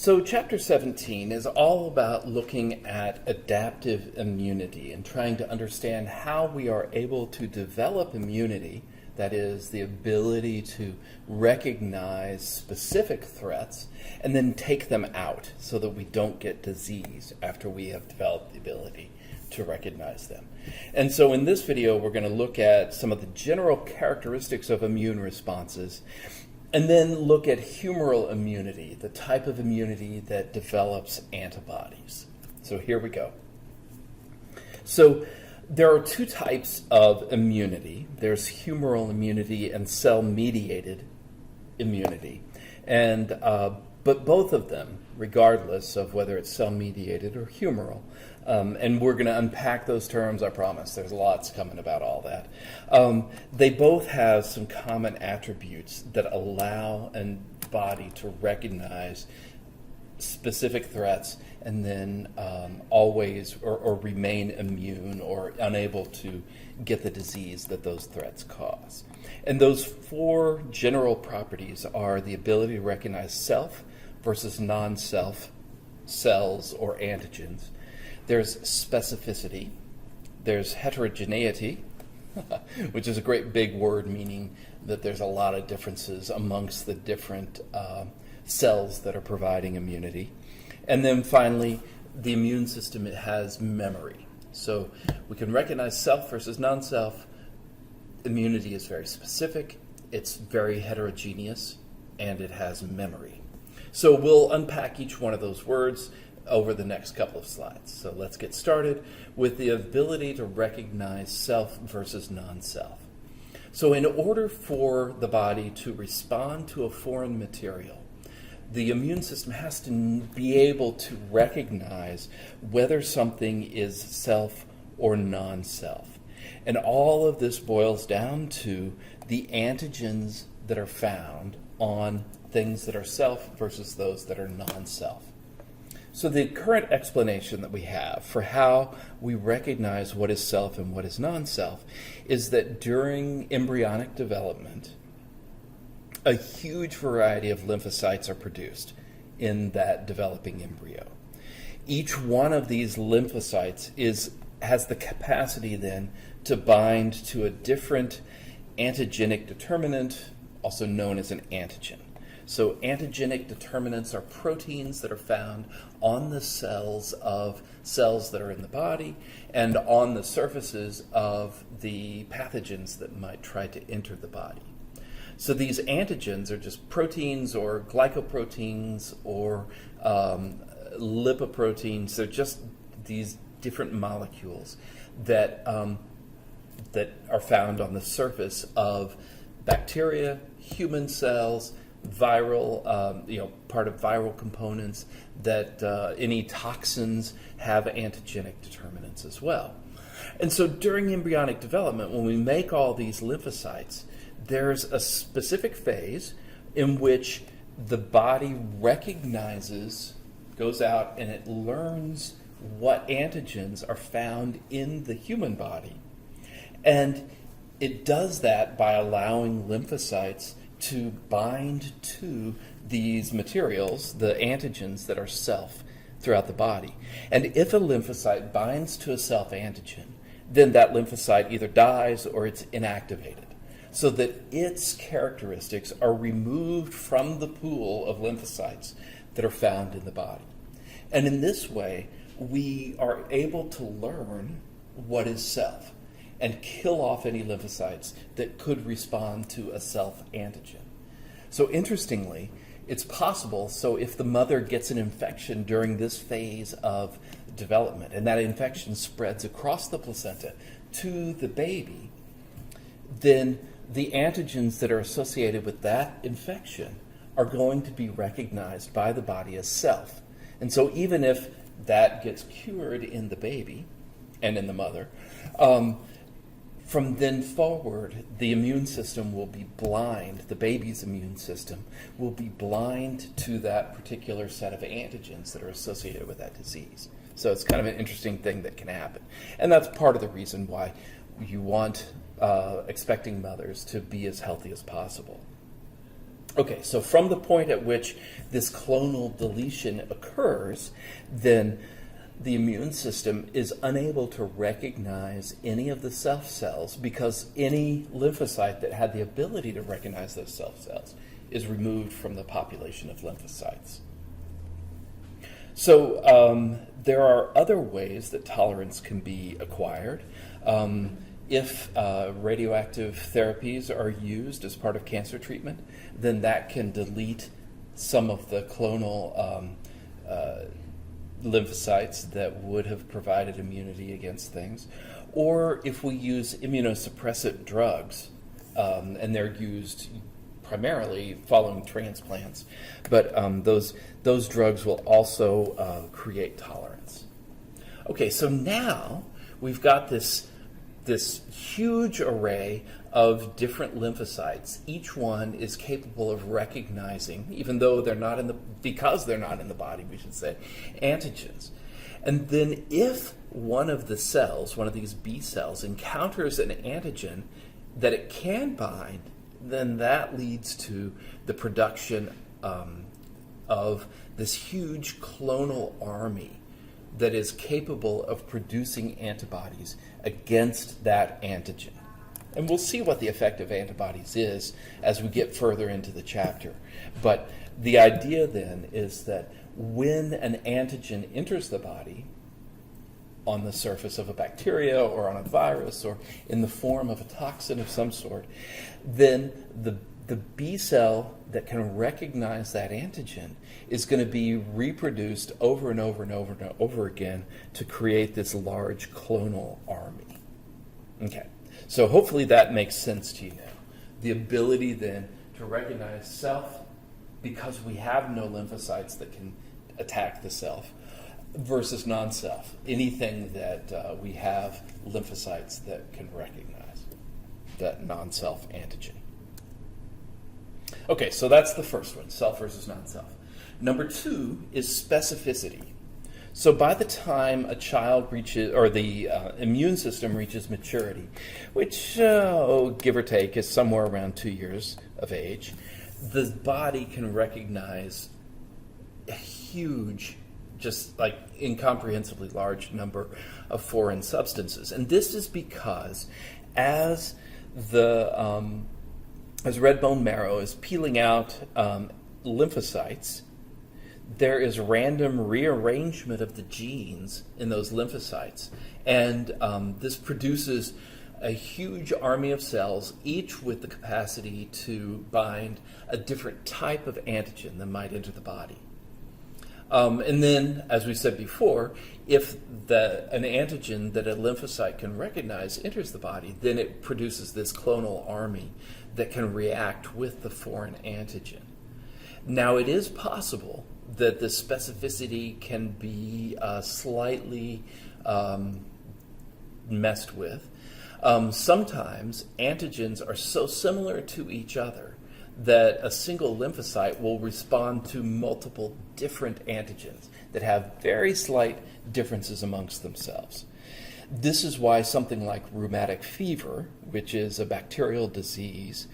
So chapter 17 is all about looking at adaptive immunity and trying to understand how we are able to develop immunity, that is, the ability to recognize specific threats and then take them out so that we don't get disease after we have developed the ability to recognize them. And so in this video, we're going to look at some of the general characteristics of immune responses and then look at humoral immunity, the type of immunity that develops antibodies. So here we go. So there are two types of immunity. There's humoral immunity and cell-mediated immunity. And but both of them, regardless of whether it's cell-mediated or humoral, and we're going to unpack those terms, I promise. There's lots coming about all that. They both have some common attributes that allow a body to recognize specific threats and then always or remain immune or unable to get the disease that those threats cause. And those four general properties are the ability to recognize self versus non-self cells or antigens. There's specificity, there's heterogeneity, which is a great big word meaning that there's a lot of differences amongst the different cells that are providing immunity. And then finally, the immune system, it has memory. So we can recognize self versus non-self. Immunity is very specific, it's very heterogeneous, and it has memory. So we'll unpack each one of those words over the next couple of slides. So let's get started with the ability to recognize self versus non-self. So in order for the body to respond to a foreign material, the immune system has to be able to recognize whether something is self or non-self. And all of this boils down to the antigens that are found on things that are self versus those that are non-self. So the current explanation that we have for how we recognize what is self and what is non-self is that during embryonic development, a huge variety of lymphocytes are produced in that developing embryo. Each one of these lymphocytes has the capacity then to bind to a different antigenic determinant, also known as an antigen. So antigenic determinants are proteins that are found on the cells that are in the body and on the surfaces of the pathogens that might try to enter the body. So these antigens are just proteins or glycoproteins or lipoproteins. They're just these different molecules that are found on the surface of bacteria, human cells, viral, part of viral components, that any toxins have antigenic determinants as well. And so during embryonic development, when we make all these lymphocytes, there's a specific phase in which the body recognizes, goes out, and it learns what antigens are found in the human body. And it does that by allowing lymphocytes to bind to these materials, the antigens that are self throughout the body. And if a lymphocyte binds to a self antigen, then that lymphocyte either dies or it's inactivated, so that its characteristics are removed from the pool of lymphocytes that are found in the body. And in this way, we are able to learn what is self and kill off any lymphocytes that could respond to a self-antigen. So interestingly, it's possible, so if the mother gets an infection during this phase of development, and that infection spreads across the placenta to the baby, then the antigens that are associated with that infection are going to be recognized by the body as self. And so even if that gets cured in the baby and in the mother, from then forward, the immune system will be blind, the baby's immune system will be blind to that particular set of antigens that are associated with that disease. So it's kind of an interesting thing that can happen. And that's part of the reason why you want expecting mothers to be as healthy as possible. Okay, so from the point at which this clonal deletion occurs, then the immune system is unable to recognize any of the self cells because any lymphocyte that had the ability to recognize those self cells is removed from the population of lymphocytes. So there are other ways that tolerance can be acquired. If radioactive therapies are used as part of cancer treatment, then that can delete some of the clonal lymphocytes that would have provided immunity against things. Or if we use immunosuppressant drugs, and they're used primarily following transplants, but those drugs will also create tolerance. Okay, so now we've got this huge array of different lymphocytes. Each one is capable of recognizing, even though because they're not in the body, we should say, antigens. And then if one of the cells, one of these B cells, encounters an antigen that it can bind, then that leads to the production of this huge clonal army that is capable of producing antibodies against that antigen. And we'll see what the effect of antibodies is as we get further into the chapter. But the idea then is that when an antigen enters the body on the surface of a bacteria or on a virus or in the form of a toxin of some sort, then the B cell that can recognize that antigen is going to be reproduced over and over and over and over again to create this large clonal army. Okay, so hopefully that makes sense to you now. The ability then to recognize self because we have no lymphocytes that can attack the self versus non-self, anything that we have lymphocytes that can recognize, that non-self antigen. Okay, so that's the first one, self versus non-self. Number 2 is specificity. So by the time a child reaches, or the immune system reaches maturity, which, give or take, is somewhere around 2 years of age, the body can recognize a huge, just like incomprehensibly large number of foreign substances. And this is because as red bone marrow is peeling out lymphocytes, there is random rearrangement of the genes in those lymphocytes. And this produces a huge army of cells, each with the capacity to bind a different type of antigen that might enter the body. And then, as we said before, if an antigen that a lymphocyte can recognize enters the body, then it produces this clonal army that can react with the foreign antigen. Now, it is possible that the specificity can be slightly messed with. Sometimes antigens are so similar to each other that a single lymphocyte will respond to multiple different antigens that have very slight differences amongst themselves. This is why something like rheumatic fever, which is a bacterial disease,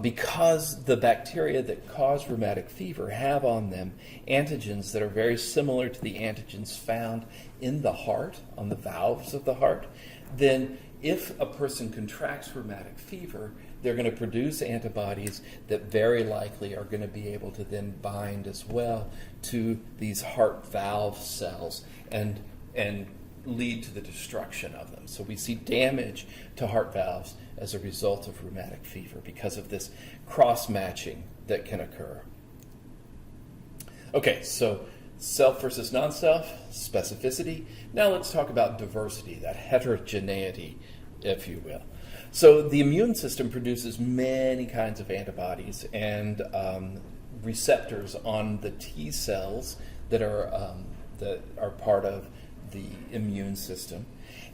because the bacteria that cause rheumatic fever have on them antigens that are very similar to the antigens found in the heart, on the valves of the heart, then if a person contracts rheumatic fever, they're going to produce antibodies that very likely are going to be able to then bind as well to these heart valve cells and lead to the destruction of them. So we see damage to heart valves as a result of rheumatic fever because of this cross-matching that can occur. Okay, so self versus non-self, specificity. Now let's talk about diversity, that heterogeneity, if you will. So the immune system produces many kinds of antibodies and receptors on the T cells that are part of the immune system.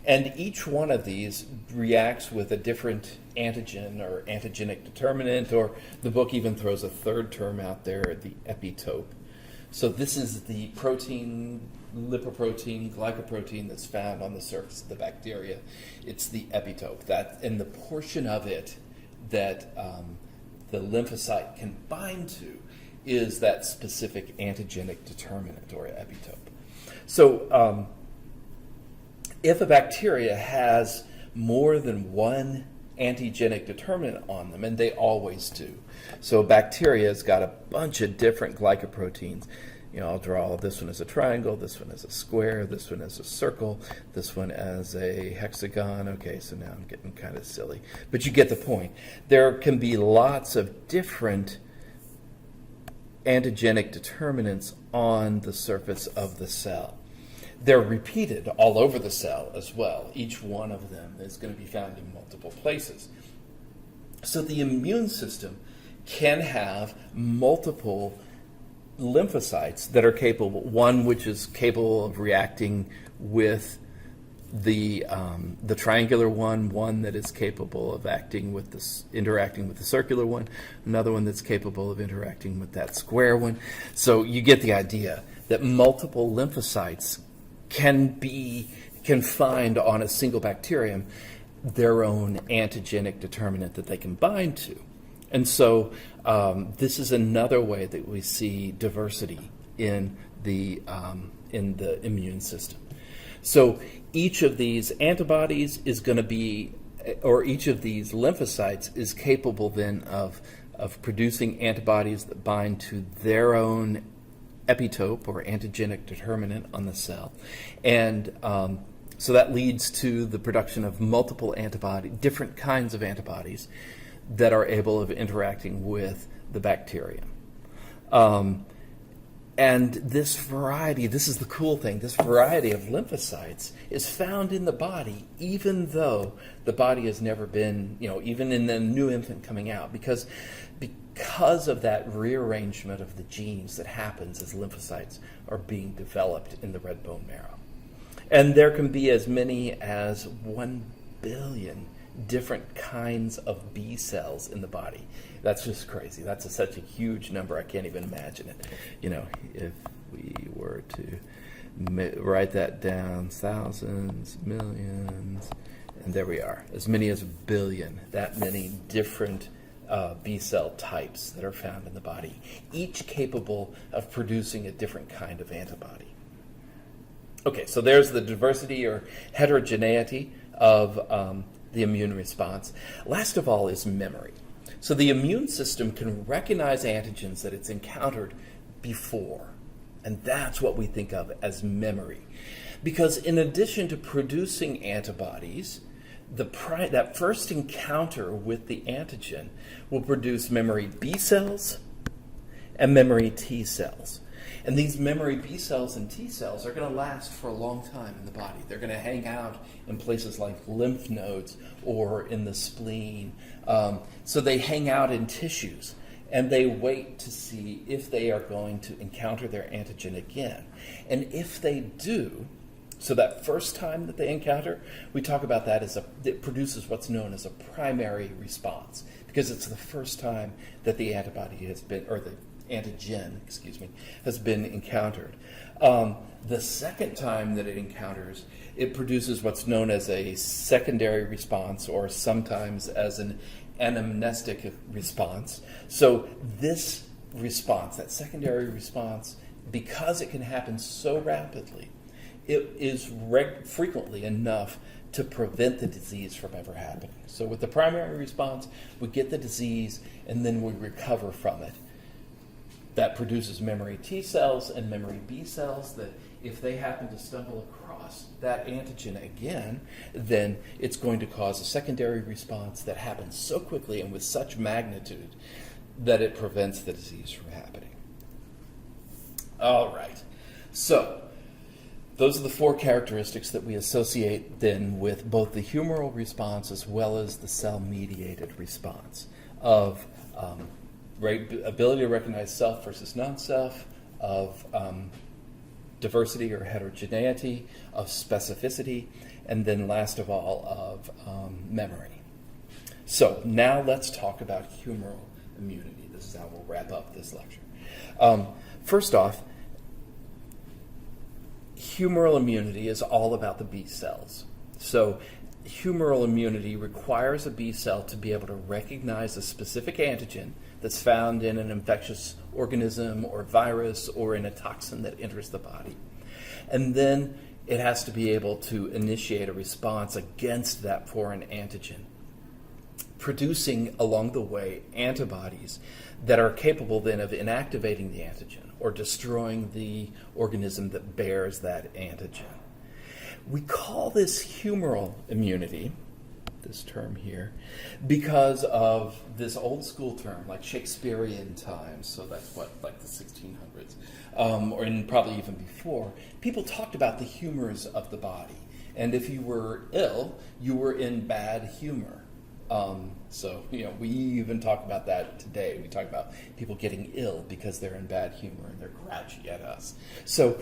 And each one of these reacts with a different antigen or antigenic determinant, or the book even throws a third term out there, the epitope. So this is the protein, lipoprotein, glycoprotein that's found on the surface of the bacteria. It's the epitope, and the portion of it that the lymphocyte can bind to is that specific antigenic determinant or epitope. So if a bacteria has more than one antigenic determinant on them, and they always do. So bacteria has got a bunch of different glycoproteins. I'll draw this one as a triangle, this one as a square, this one as a circle, this one as a hexagon. Okay, so now I'm getting kind of silly. But you get the point. There can be lots of different antigenic determinants on the surface of the cell. They're repeated all over the cell as well. Each one of them is going to be found in multiple places. So the immune system can have multiple lymphocytes that are capable, one which is capable of reacting with the triangular one that is capable of interacting with the circular one, another one that's capable of interacting with that square one. So you get the idea that multiple lymphocytes can find on a single bacterium their own antigenic determinant that they can bind to. And so this is another way that we see diversity in the immune system. So each of these antibodies is going to be, or each of these lymphocytes is capable then of producing antibodies that bind to their own epitope or antigenic determinant on the cell. And so that leads to the production of multiple different kinds of antibodies that are able of interacting with the bacterium. And this variety, this is the cool thing, this variety of lymphocytes is found in the body even though the body has never been, even in the new infant coming out, because of that rearrangement of the genes that happens as lymphocytes are being developed in the red bone marrow. And there can be as many as 1 billion different kinds of B cells in the body. That's just crazy. That's such a huge number, I can't even imagine it. If we were to write that down, thousands, millions, and there we are, as many as 1 billion, that many different B cell types that are found in the body, each capable of producing a different kind of antibody. Okay, so there's the diversity or heterogeneity of the immune response. Last of all is memory. So the immune system can recognize antigens that it's encountered before, and that's what we think of as memory. Because in addition to producing antibodies, that first encounter with the antigen will produce memory B cells and memory T cells. And these memory B cells and T cells are going to last for a long time in the body. They're going to hang out in places like lymph nodes or in the spleen. So they hang out in tissues, and they wait to see if they are going to encounter their antigen again. And if they do, so that first time that they encounter, we talk about that as it produces what's known as a primary response, because it's the first time that the antibody has been, or the antigen, has been encountered. The second time that it encounters, it produces what's known as a secondary response, or sometimes as an anamnestic response. So this response, that secondary response, because it can happen so rapidly, it is frequently enough to prevent the disease from ever happening. So with the primary response, we get the disease and then we recover from it. That produces memory T cells and memory B cells that if they happen to stumble across that antigen again, then it's going to cause a secondary response that happens so quickly and with such magnitude that it prevents the disease from happening. All right. So those are the 4 characteristics that we associate then with both the humoral response as well as the cell-mediated response of ability to recognize self versus non-self, of diversity or heterogeneity, of specificity, and then last of all of memory. So now let's talk about humoral immunity. This is how we'll wrap up this lecture. First off, humoral immunity is all about the B cells. So humoral immunity requires a B cell to be able to recognize a specific antigen that's found in an infectious organism or virus or in a toxin that enters the body. And then it has to be able to initiate a response against that foreign antigen, producing along the way antibodies that are capable then of inactivating the antigen or destroying the organism that bears that antigen. We call this humoral immunity, this term here, because of this old school term, like Shakespearean times, so that's what, like the 1600s, or in probably even before. People talked about the humors of the body, and if you were ill, you were in bad humor. So, we even talk about that today. We talk about people getting ill because they're in bad humor and they're grouchy at us. So,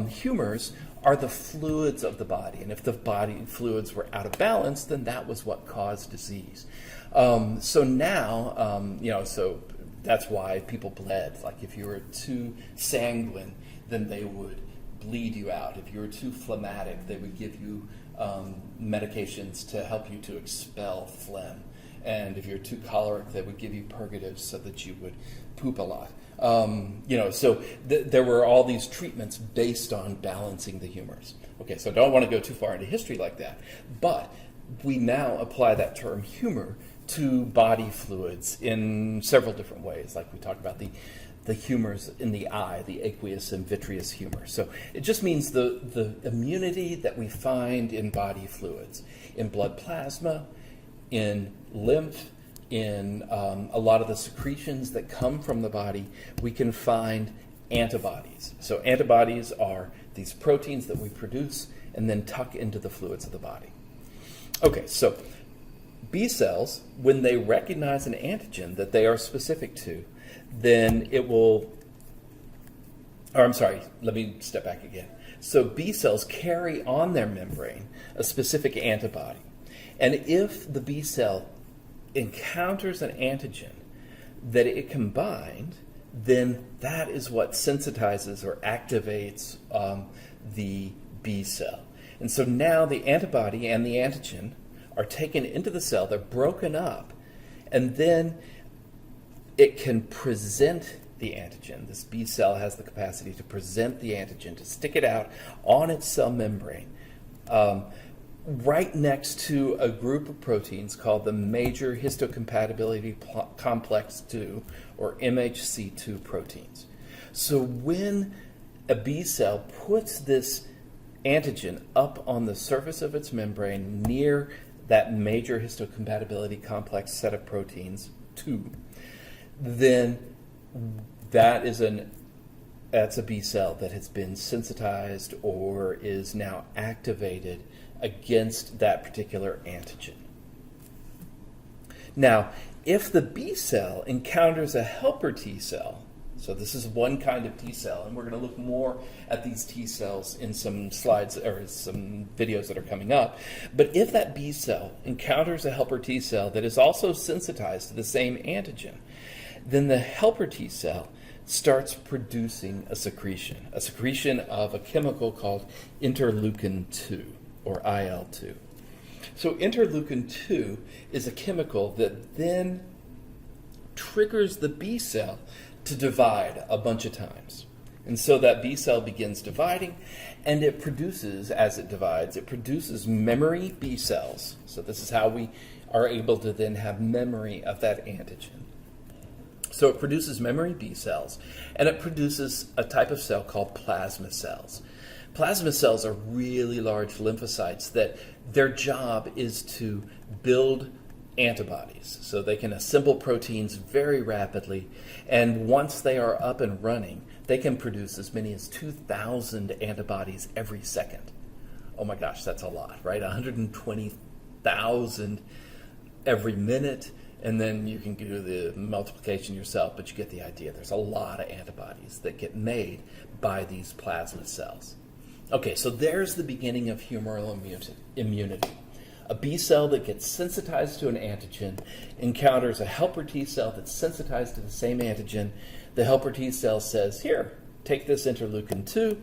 humors are the fluids of the body. And if the body fluids were out of balance, then that was what caused disease. So now, so that's why people bled. Like if you were too sanguine, then they would bleed you out. If you were too phlegmatic, they would give you medications to help you to expel phlegm. And if you're too choleric, they would give you purgatives so that you would poop a lot. So there were all these treatments based on balancing the humors. Okay, so I don't want to go too far into history like that, but we now apply that term humor to body fluids in several different ways. Like we talked about the humors in the eye, the aqueous and vitreous humor. So it just means the immunity that we find in body fluids, in blood plasma, in lymph, in a lot of the secretions that come from the body. We can find antibodies. So antibodies are these proteins that we produce and then tuck into the fluids of the body. Okay, so B cells, when they recognize an antigen that they are specific to, then it will, let me step back again. So B cells carry on their membrane a specific antibody. And if the B cell encounters an antigen that it can bind, then that is what sensitizes or activates the B cell. And so now the antibody and the antigen are taken into the cell, they're broken up, and then it can present the antigen. This B cell has the capacity to present the antigen, to stick it out on its cell membrane, right next to a group of proteins called the major histocompatibility complex 2, or MHC2 proteins. So when a B cell puts this antigen up on the surface of its membrane near that major histocompatibility complex set of proteins 2, then that's a B cell that has been sensitized or is now activated against that particular antigen. Now, if the B cell encounters a helper T cell, so this is one kind of T cell, and we're going to look more at these T cells in some slides or some videos that are coming up, but if that B cell encounters a helper T cell that is also sensitized to the same antigen, then the helper T cell starts producing a secretion of a chemical called interleukin-2, or IL-2. So interleukin-2 is a chemical that then triggers the B cell to divide a bunch of times. And so that B cell begins dividing, and it produces, as it divides, it produces memory B cells. So this is how we are able to then have memory of that antigen. So it produces memory B cells, and it produces a type of cell called plasma cells. Plasma cells are really large lymphocytes that their job is to build antibodies. So they can assemble proteins very rapidly, and once they are up and running, they can produce as many as 2,000 antibodies every second. Oh my gosh, that's a lot, right? 120,000 every minute. And then you can do the multiplication yourself, but you get the idea. There's a lot of antibodies that get made by these plasma cells. Okay, so there's the beginning of humoral immunity. A B cell that gets sensitized to an antigen encounters a helper T cell that's sensitized to the same antigen. The helper T cell says, here, take this interleukin-2,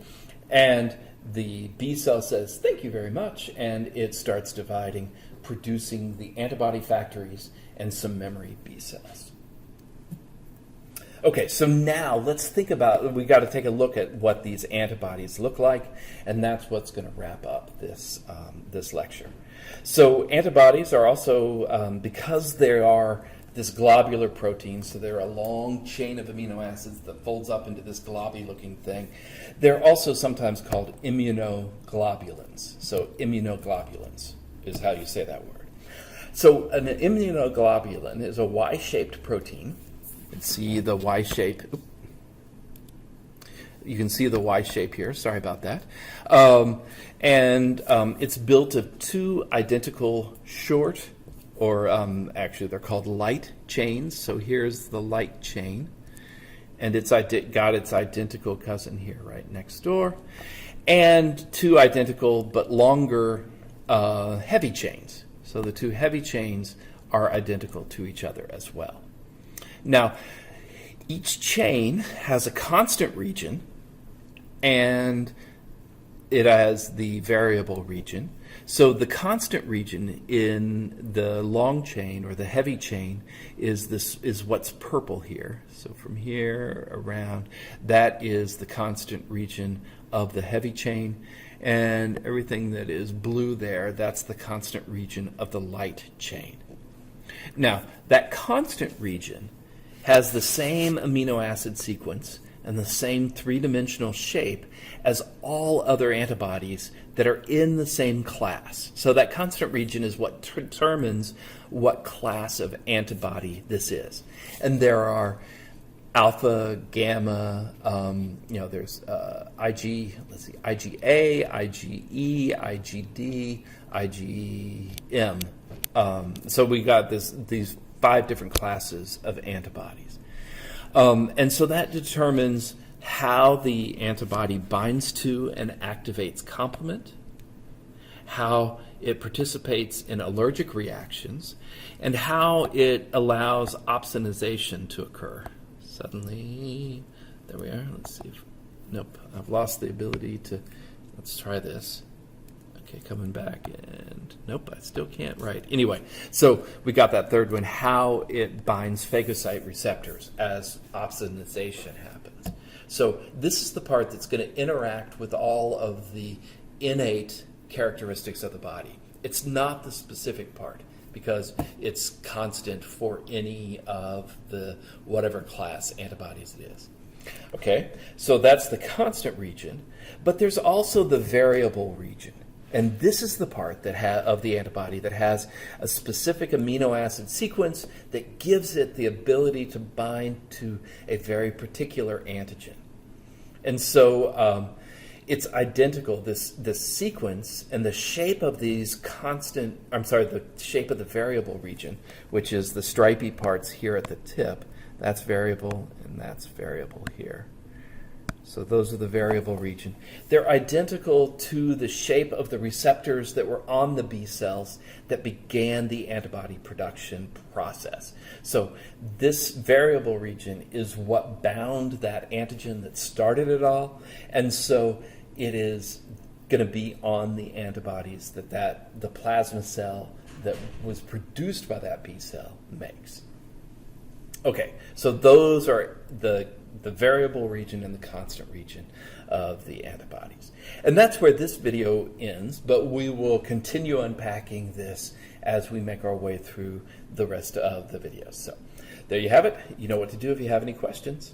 and the B cell says, thank you very much, and it starts dividing producing the antibody factories and some memory B cells. Okay, so now let's think about, we got to take a look at what these antibodies look like, and that's what's going to wrap up this, this lecture. So antibodies are also, because they are this globular protein, so they're a long chain of amino acids that folds up into this globby-looking thing, they're also sometimes called immunoglobulins. So immunoglobulins is how you say that word. So an immunoglobulin is a Y-shaped protein. You can see the Y shape. You can see the Y shape here. Sorry about that. It's built of two identical short, or actually they're called light chains. So here's the light chain, and it's got its identical cousin here right next door, and two identical but longer heavy chains. So the two heavy chains are identical to each other as well. Now, each chain has a constant region, and it has the variable region. So the constant region in the long chain or the heavy chain is what's purple here. So from here around, that is the constant region of the heavy chain, and everything that is blue there, that's the constant region of the light chain. Now, that constant region has the same amino acid sequence and the same three-dimensional shape as all other antibodies that are in the same class. So that constant region is what determines what class of antibody this is. And there are alpha, gamma, there's IgA, IgE, IgD, IgM. So we got these 5 different classes of antibodies. And so that determines how the antibody binds to and activates complement, how it participates in allergic reactions, and how it allows opsonization to occur. Suddenly, there we are. Let's see if, nope, I've lost the ability to, let's try this. Okay, coming back, and nope, I still can't write. Anyway, so we got that third one, how it binds phagocyte receptors as opsonization happens. So this is the part that's going to interact with all of the innate characteristics of the body. It's not the specific part, because it's constant for any of the whatever class antibodies it is. Okay, so that's the constant region, but there's also the variable region. And this is the part that of the antibody that has a specific amino acid sequence that gives it the ability to bind to a very particular antigen. And so it's identical, this sequence and the shape of these the shape of the variable region, which is the stripy parts here at the tip, that's variable and that's variable here. So those are the variable region. They're identical to the shape of the receptors that were on the B cells that began the antibody production process. So this variable region is what bound that antigen that started it all. And so it is going to be on the antibodies that the plasma cell that was produced by that B cell makes. Okay, so those are the variable region and the constant region of the antibodies. And that's where this video ends, but we will continue unpacking this as we make our way through the rest of the videos. So there you have it. You know what to do if you have any questions.